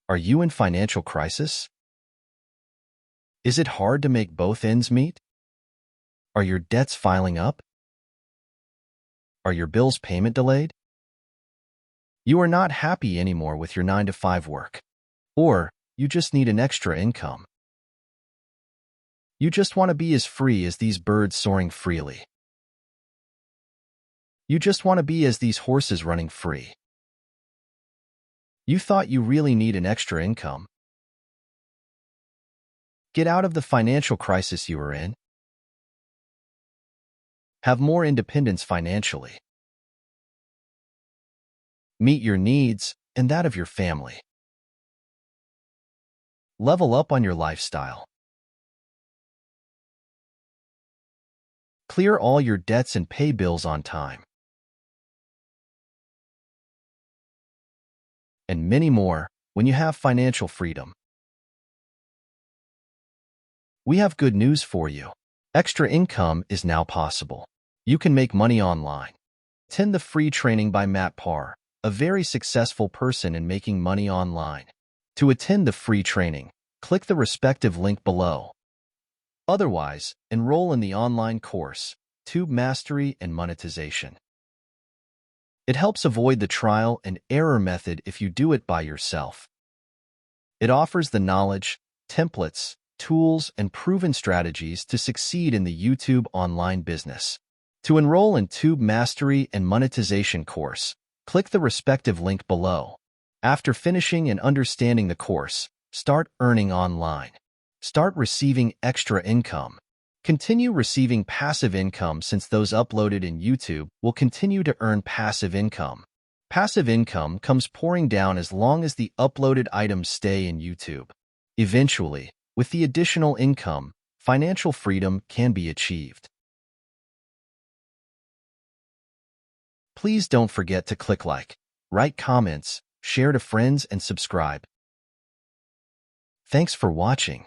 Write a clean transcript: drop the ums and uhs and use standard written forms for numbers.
Are you in financial crisis? Is it hard to make both ends meet? Are your debts piling up? Are your bills' payment delayed? You are not happy anymore with your 9-to-5 work. Or you just need an extra income. You just want to be as free as these birds soaring freely. You just want to be as these horses running free. You thought you really need an extra income. Get out of the financial crisis you are in. Have more independence financially. Meet your needs and that of your family. Level up on your lifestyle. Clear all your debts and pay bills on time. And many more when you have financial freedom. We have good news for you. Extra income is now possible. You can make money online. Attend the free training by Matt Parr, a very successful person in making money online. To attend the free training, click the respective link below. Otherwise, enroll in the online course, Tube Mastery and Monetization. It helps avoid the trial and error method if you do it by yourself. It offers the knowledge, templates, tools, and proven strategies to succeed in the YouTube online business. To enroll in Tube Mastery and Monetization course, click the respective link below. After finishing and understanding the course, start earning online. Start receiving extra income. Continue receiving passive income since those uploaded in YouTube will continue to earn passive income. Passive income comes pouring down as long as the uploaded items stay in YouTube. Eventually, with the additional income, financial freedom can be achieved. Please don't forget to click like, write comments, share to friends, and subscribe. Thanks for watching.